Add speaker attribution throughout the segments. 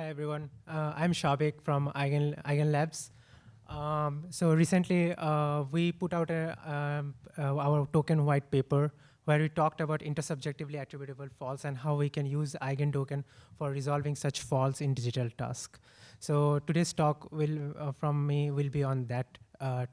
Speaker 1: everyone. I'm Soubhik from EIGEN Labs. So recently, we put out our token white paper where we talked about intersubjectively attributable faults and how we can use eigen token for resolving such faults in digital task. So today's talk from me will be on that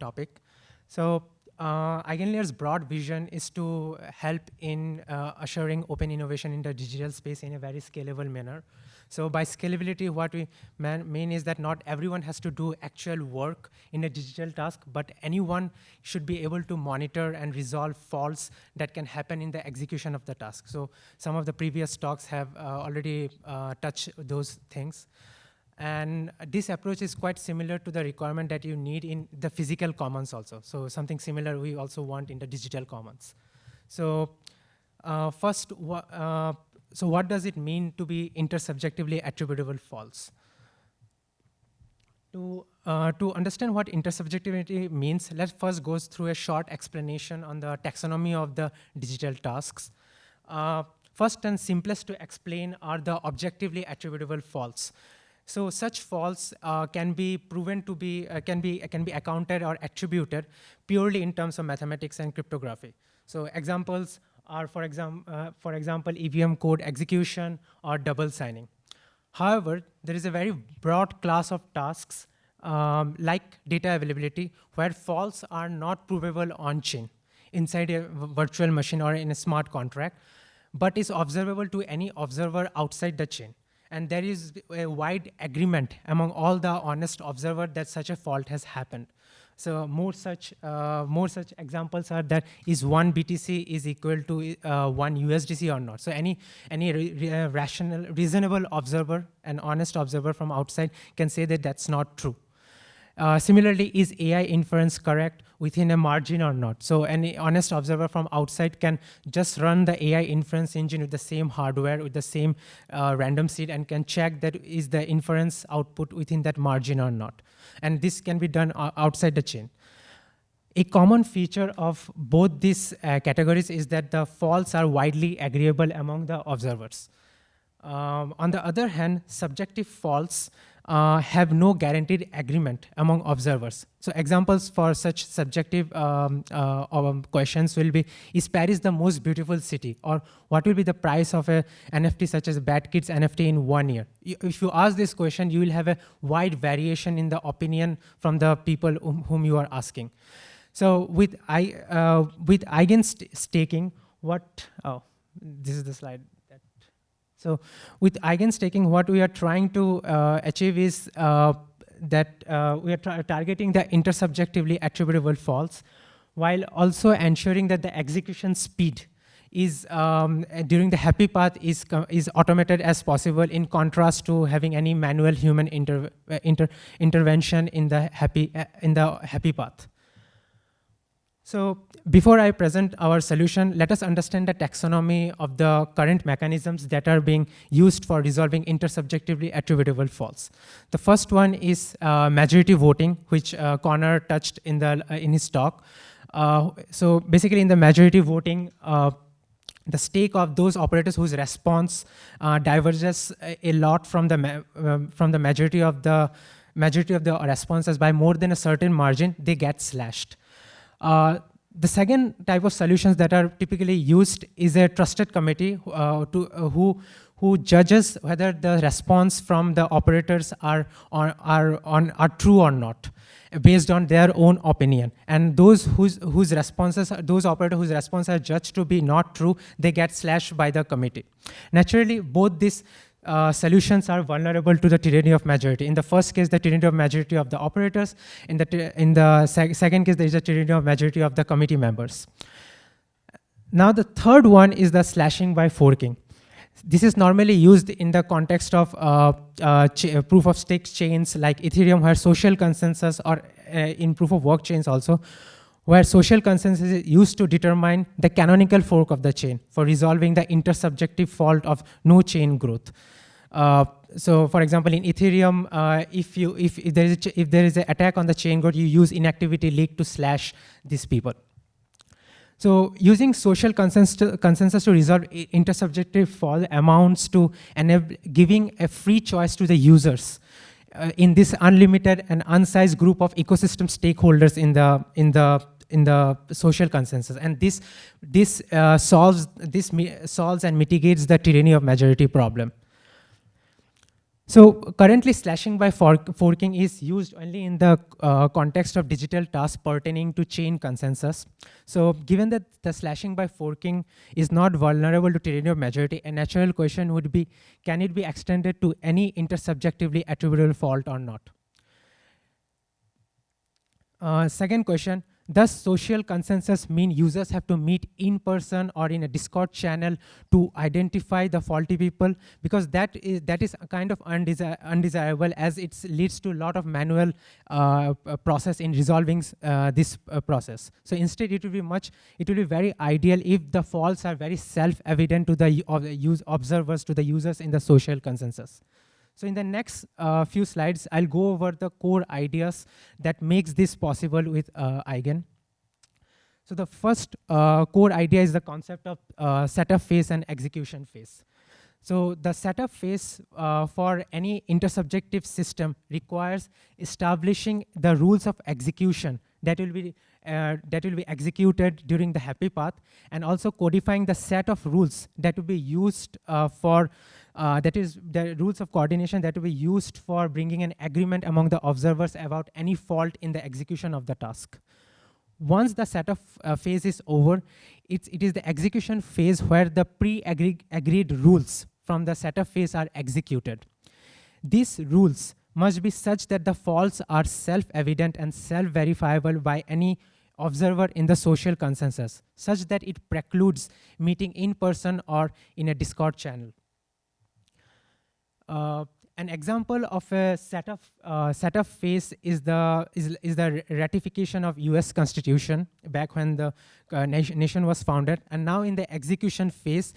Speaker 1: topic. So EigenLayer's broad vision is to help in assuring open innovation in the digital space in a very scalable manner. So by scalability, what we mean is that not everyone has to do actual work in a digital task, but anyone should be able to monitor and resolve faults that can happen in the execution of the task. So some of the previous talks have already touched those things. And this approach is quite similar to the requirement that you need in the physical commons also. So something similar we also want in the digital commons. So so what does it mean to be intersubjectively attributable faults? To understand what intersubjectivity means, let's first go through a short explanation on the taxonomy of the digital tasks. First and simplest to explain are the objectively attributable faults. So such faults can be proven to be, can be accounted or attributed purely in terms of mathematics and cryptography. So examples are, for example, EVM code execution or double signing. However, there is a very broad class of tasks like data availability where faults are not provable on-chain inside a virtual machine or in a smart contract, but is observable to any observer outside the chain. And there is a wide agreement among all the honest observers that such a fault has happened. So more such examples are that is one BTC is equal to one USDC or not. So any reasonable observer, an honest observer from outside can say that that's not true. Similarly, is AI inference correct within a margin or not? So any honest observer from outside can just run the AI inference engine with the same hardware, with the same random seed, and can check that is the inference output within that margin or not. And this can be done outside the chain. A common feature of both these categories is that the faults are widely agreeable among the observers. On the other hand, subjective faults have no guaranteed agreement among observers. So examples for such subjective questions will be, is Paris the most beautiful city? Or what will be the price of a NFT such as Bad Kids NFT in 1 year? If you ask this question, you will have a wide variation in the opinion from the people whom you are asking. So with eigenstaking, this is the slide. So with eigenstaking, what we are trying to achieve is that we are targeting the intersubjectively attributable faults while also ensuring that the execution speed is during the happy path is automated as possible, in contrast to having any manual human intervention in the happy path. So before I present our solution, let us understand the taxonomy of the current mechanisms that are being used for resolving intersubjectively attributable faults. The first one is majority voting, which Connor touched in his talk. So basically in the majority voting, the stake of those operators whose response diverges a lot from the majority of the responses by more than a certain margin, they get slashed. The second type of solutions that are typically used is a trusted committee who judges whether the response from the operators are true or not, based on their own opinion. And those operators whose responses are judged to be not true, they get slashed by the committee. Naturally, both these solutions are vulnerable to the tyranny of majority. In the first case, the tyranny of majority of the operators. In the second case, there is a tyranny of majority of the committee members. Now, the third one is the slashing by forking. This is normally used in the context of proof of stake chains like Ethereum, where social consensus, or in proof of work chains also, where social consensus is used to determine the canonical fork of the chain for resolving the intersubjective fault of no chain growth. So for example, in Ethereum, if there is an attack on the chain growth, you use inactivity leak to slash these people. So using social consensus to resolve intersubjective fault amounts to giving a free choice to the users in this unlimited and unsized group of ecosystem stakeholders in the social consensus, and this solves and mitigates the tyranny of majority problem. So currently, slashing by forking is used only in the context of digital tasks pertaining to chain consensus. So given that the slashing by forking is not vulnerable to tyranny of majority, a natural question would be, can it be extended to any intersubjectively attributable fault or not? Second question, does social consensus mean users have to meet in person or in a Discord channel to identify the faulty people? Because that is a kind of undesirable, as it leads to a lot of manual process in resolving this process. So instead, it will be very ideal if the faults are very self-evident to the observers, to the users in the social consensus. So in the next few slides, I'll go over the core ideas that makes this possible with EIGEN. So the first core idea is the concept of setup phase and execution phase. So the setup phase for any intersubjective system requires establishing the rules of execution that will be executed during the happy path, and also codifying the set of rules that will be used that is the rules of coordination that will be used for bringing an agreement among the observers about any fault in the execution of the task. Once the setup phase is over, it is the execution phase where the pre-agreed rules from the setup phase are executed. These rules must be such that the faults are self-evident and self-verifiable by any observer in the social consensus, such that it precludes meeting in person or in a Discord channel. An example of a setup phase is the ratification of US Constitution back when the nation was founded. And now in the execution phase,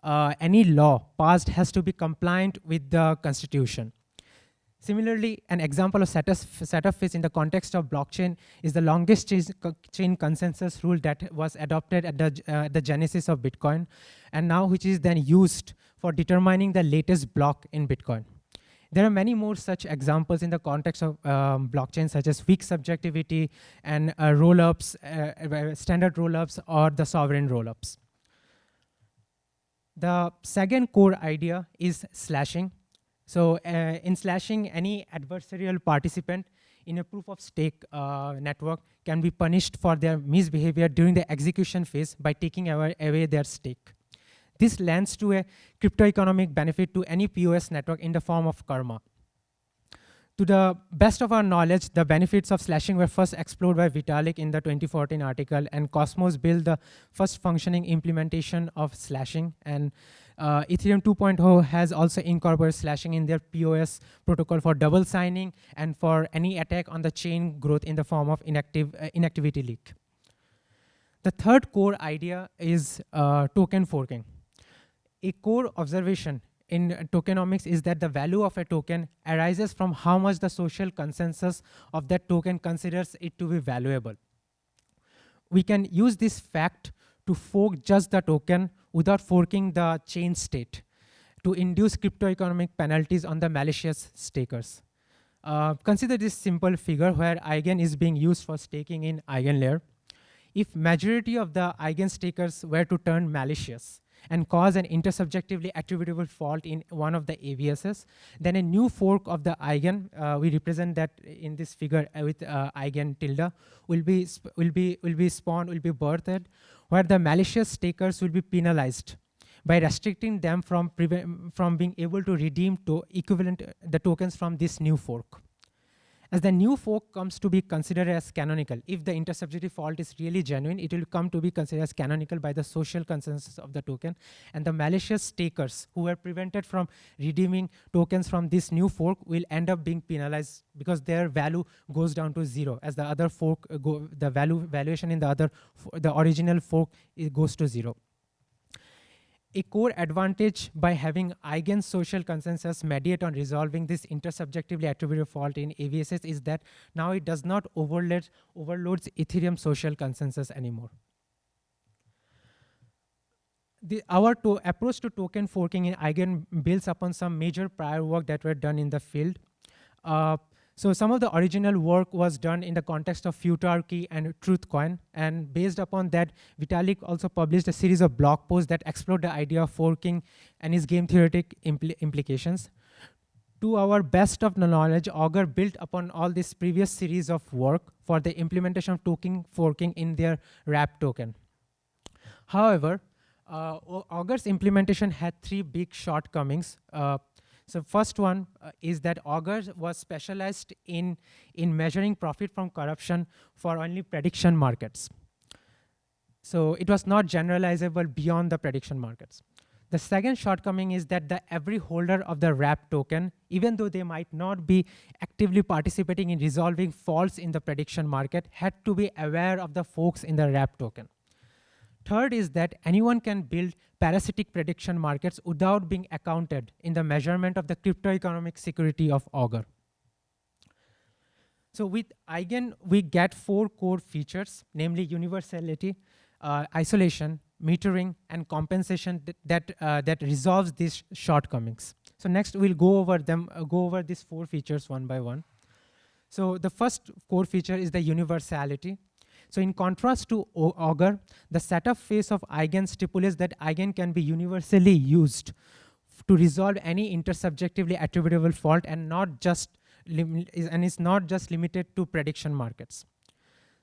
Speaker 1: any law passed has to be compliant with the Constitution. Similarly, an example of setup phase in the context of blockchain is the longest chain consensus rule that was adopted at the genesis of Bitcoin, and now which is then used for determining the latest block in Bitcoin. There are many more such examples in the context of blockchain, such as weak subjectivity and roll-ups, standard roll-ups, or the sovereign roll-ups. The second core idea is slashing. So in slashing, any adversarial participant in a proof of stake network can be punished for their misbehavior during the execution phase by taking away their stake. This lends to a crypto-economic benefit to any POS network in the form of karma. To the best of our knowledge, the benefits of slashing were first explored by Vitalik in the 2014 article, and Cosmos built the first functioning implementation of slashing, and Ethereum 2.0 has also incorporated slashing in their POS protocol for double signing and for any attack on the chain growth in the form of inactivity leak. The third core idea is token forking. A core observation in tokenomics is that the value of a token arises from how much the social consensus of that token considers it to be valuable. We can use this fact to fork just the token without forking the chain state to induce crypto-economic penalties on the malicious stakers. Consider this simple figure where EIGEN is being used for staking in EigenLayer. If majority of the EIGEN stakers were to turn malicious and cause an intersubjectively attributable fault in one of the AVSs, then a new fork of the EIGEN, we represent that in this figure with EIGEN tilde, will be birthed, where the malicious stakers will be penalized by restricting them from being able to redeem the tokens from this new fork. As the new fork comes to be considered as canonical, if the intersubjective fault is really genuine, it will come to be considered as canonical by the social consensus of the token, and the malicious stakers who were prevented from redeeming tokens from this new fork will end up being penalized because their value goes down to zero, as the other fork, the valuation in the original fork goes to zero. A core advantage by having EIGEN social consensus mediate on resolving this intersubjectively attributable fault in AVSs is that now it does not overloads Ethereum social consensus anymore. our approach to token forking in Eigen builds upon some major prior work that were done in the field. So some of the original work was done in the context of Futarchy and TruthCoin, and based upon that, Vitalik also published a series of blog posts that explored the idea of forking and its game theoretic implications. To our best of knowledge, Augur built upon all this previous series of work for the implementation of token forking in their wrap token. However, Augur's implementation had three big shortcomings. So first one is that Augur was specialized in measuring profit from corruption for only prediction markets. So it was not generalizable beyond the prediction markets. The second shortcoming is that every holder of the wrap token, even though they might not be actively participating in resolving faults in the prediction market, had to be aware of the forks in the wrap token. Third is that anyone can build parasitic prediction markets without being accounted in the measurement of the cryptoeconomic security of Augur. So with Eigen, we get 4 core features, namely universality, isolation, metering, and compensation that resolves these shortcomings. So next we'll go over these 4 features one by one. So the first core feature is the universality. So in contrast to Augur, the setup phase of Eigen stipulates that Eigen can be universally used to resolve any intersubjectively attributable fault and is not just limited to prediction markets.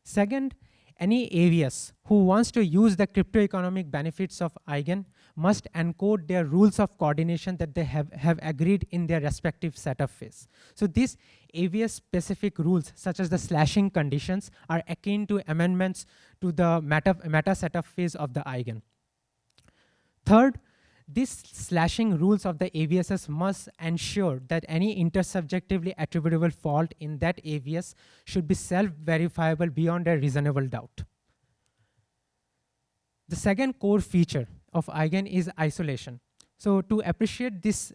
Speaker 1: Second, any AVS who wants to use the cryptoeconomic benefits of Eigen must encode their rules of coordination that they have agreed in their respective setup phase. So these AVS-specific rules, such as the slashing conditions, are akin to amendments to the meta setup phase of the Eigen. Third, these slashing rules of the AVSs must ensure that any intersubjectively attributable fault in that AVS should be self-verifiable beyond a reasonable doubt. The second core feature of Eigen is isolation. So to appreciate this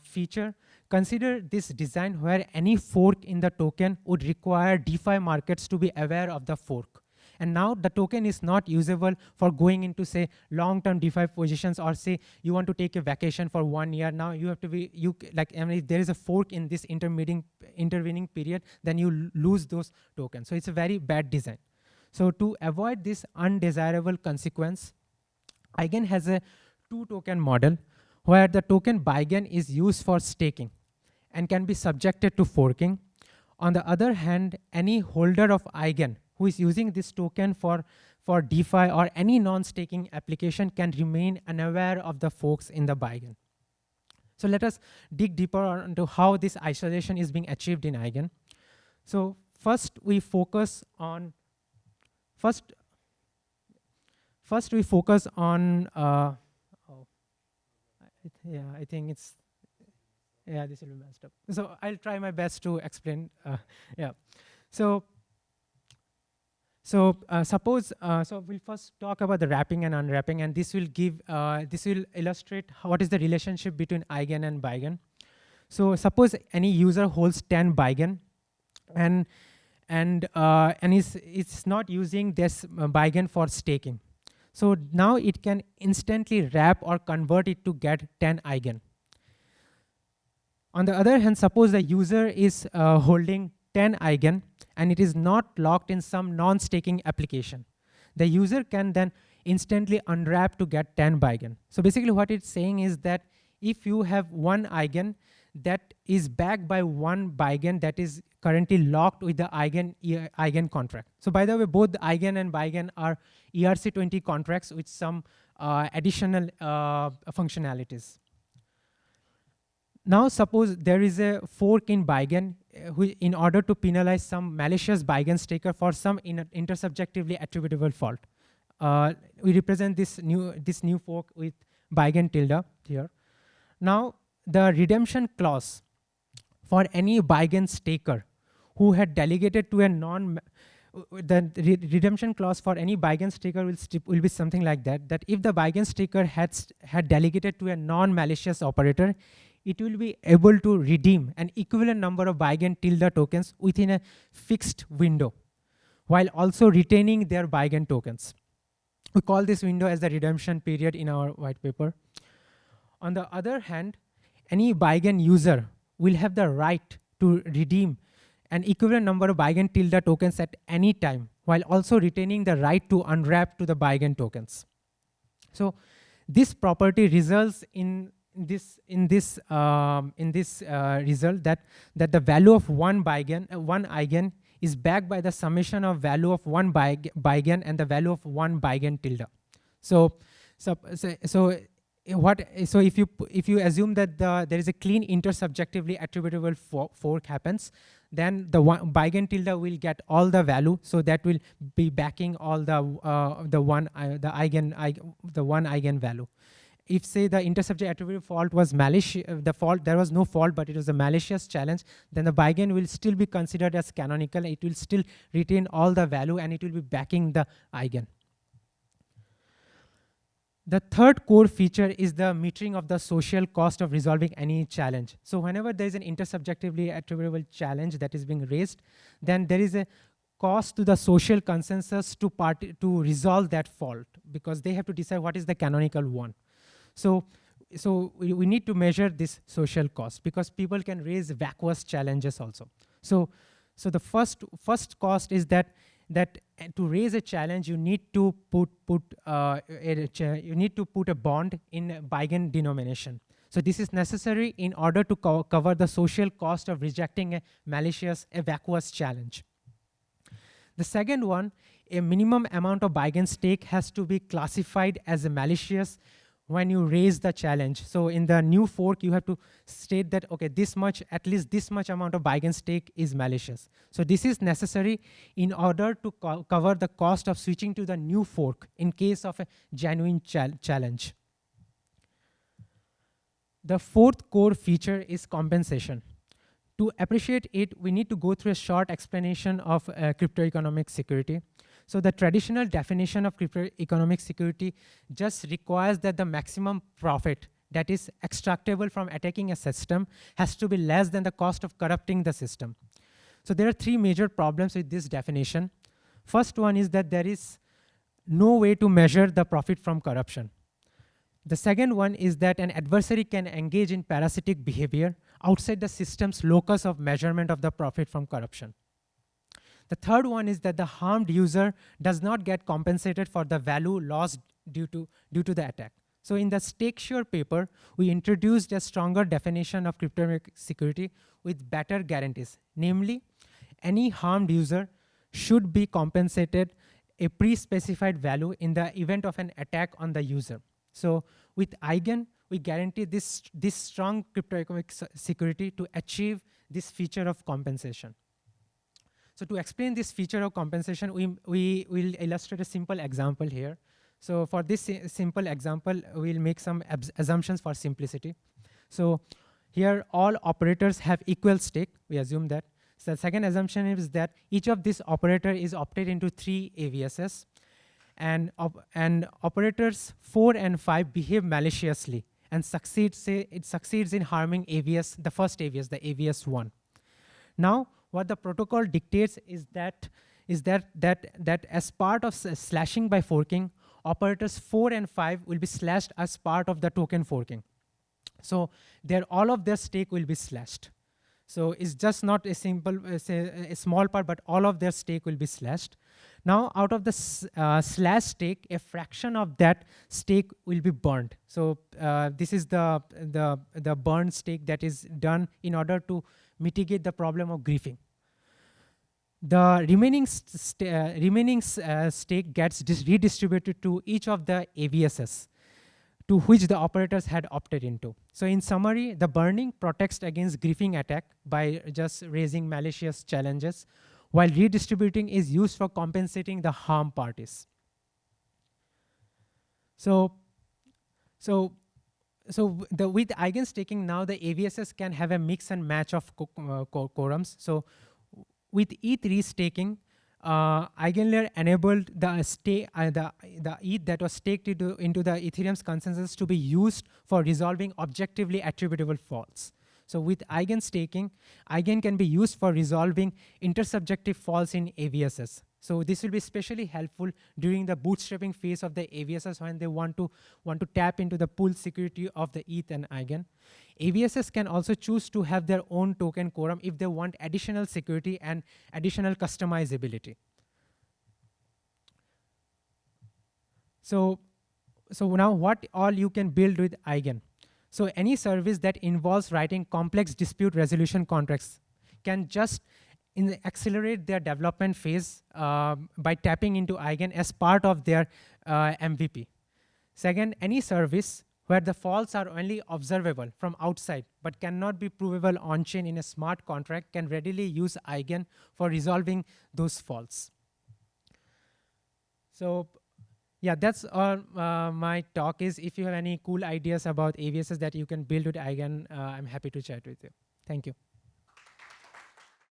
Speaker 1: feature, consider this design where any fork in the token would require DeFi markets to be aware of the fork. And now the token is not usable for going into, say, long-term DeFi positions, or say you want to take a vacation for 1 year. Now you have to be, if there is a fork in this intervening period, then you lose those tokens. So it's a very bad design. So to avoid this undesirable consequence, Eigen has a 2-token model where the token BeiGen is used for staking and can be subjected to forking. On the other hand, any holder of Eigen who is using this token for DeFi or any non-staking application can remain unaware of the forks in the BeiGen. So let us dig deeper into how this isolation is being achieved in Eigen. So first we focus on I think it's, this will be messed up. So I'll try my best to explain, So we'll first talk about the wrapping and unwrapping, and this will illustrate what is the relationship between Eigen and BeiGen. So suppose any user holds 10 BeiGen, and it's not using this BeiGen for staking. So now it can instantly wrap or convert it to get 10 Eigen. On the other hand, suppose the user is holding 10 Eigen and it is not locked in some non-staking application. The user can then instantly unwrap to get 10 BeiGen. So basically what it's saying is that if you have 1 Eigen that is backed by 1 BeiGen that is currently locked with the Eigen contract. So by the way, both the Eigen and BeiGen are ERC20 contracts with some additional functionalities. Now suppose there is a fork in BeiGen in order to penalize some malicious BeiGen staker for some intersubjectively attributable fault. We represent this new fork with BeiGen tilde here. Now the redemption clause for any BeiGen staker who had delegated to a redemption clause for any BeiGen staker will be something like that if the BeiGen staker had delegated to a non-malicious operator, it will be able to redeem an equivalent number of BeiGen tilde tokens within a fixed window, while also retaining their BeiGen tokens. We call this window as the redemption period in our white paper. On the other hand, any BIGEN user will have the right to redeem an equivalent number of BIGEN tilde tokens at any time, while also retaining the right to unwrap to the BIGEN tokens. So this property results in this result that the value of one eigen is backed by the summation of value of one BIGEN and the value of one BIGEN tilde. So if you assume that there is a clean intersubjectively attributable fork happens, then the BIGEN tilde will get all the value, so that will be backing all the one eigen value. If say the intersubject attributive fault was malicious, there was no fault, but it was a malicious challenge, then the BIGEN will still be considered as canonical. It will still retain all the value and it will be backing the eigen. The third core feature is the metering of the social cost of resolving any challenge. So whenever there is an intersubjectively attributable challenge that is being raised, then there is a cost to the social consensus to resolve that fault, because they have to decide what is the canonical one. So we need to measure this social cost, because people can raise vacuous challenges also. So the first cost is that to raise a challenge, you need to put a bond in BIGEN denomination. So this is necessary in order to cover the social cost of rejecting a vacuous challenge. The second one, a minimum amount of BIGEN stake has to be classified as a malicious when you raise the challenge. So in the new fork, you have to state that, okay, at least this much amount of BIGEN stake is malicious. So this is necessary in order to cover the cost of switching to the new fork in case of a genuine challenge. The fourth core feature is compensation. To appreciate it, we need to go through a short explanation of cryptoeconomic security. So the traditional definition of cryptoeconomic security just requires that the maximum profit that is extractable from attacking a system has to be less than the cost of corrupting the system. So there are three major problems with this definition. First one is that there is no way to measure the profit from corruption. The second one is that an adversary can engage in parasitic behavior outside the system's locus of measurement of the profit from corruption. The third one is that the harmed user does not get compensated for the value lost due to the attack. So in the StakeSure paper, we introduced a stronger definition of cryptographic security with better guarantees. Namely, any harmed user should be compensated a pre-specified value in the event of an attack on the user. So with EIGEN, we guarantee this strong cryptographic security to achieve this feature of compensation. So to explain this feature of compensation, we will illustrate a simple example here. So for this simple example, we'll make some assumptions for simplicity. So here, all operators have equal stake. We assume that. So the second assumption is that each of these operator is opted into 3 AVSs, and operators 4 and 5 behave maliciously and succeeds in harming AVS, the first AVS, the AVS1. Now, what the protocol dictates is that as part of slashing by forking, operators 4 and 5 will be slashed as part of the token forking. So all of their stake will be slashed. So it's just not a simple, a small part, but all of their stake will be slashed. Now, out of the slash stake, a fraction of that stake will be burned. So this is the burned stake that is done in order to mitigate the problem of griefing. The remaining stake gets redistributed to each of the AVSs to which the operators had opted into. So in summary, the burning protects against griefing attack by just raising malicious challenges, while redistributing is used for compensating the harm parties. So with eigenstaking now, the AVSs can have a mix and match of quorums. So with ETH restaking, EigenLayer enabled the ETH that was staked into the Ethereum's consensus to be used for resolving objectively attributable faults. So with eigenstaking, Eigen can be used for resolving intersubjective faults in AVSs. So this will be especially helpful during the bootstrapping phase of the AVSs when they want to tap into the pool security of the ETH and Eigen. AVSs can also choose to have their own token quorum if they want additional security and additional customizability. So now what all you can build with Eigen. So any service that involves writing complex dispute resolution contracts can just accelerate their development phase by tapping into Eigen as part of their MVP. Second, any service where the faults are only observable from outside but cannot be provable on-chain in a smart contract can readily use Eigen for resolving those faults. So yeah, that's all my talk is. If you have any cool ideas about AVSs that you can build with Eigen, I'm happy to chat with you. Thank you.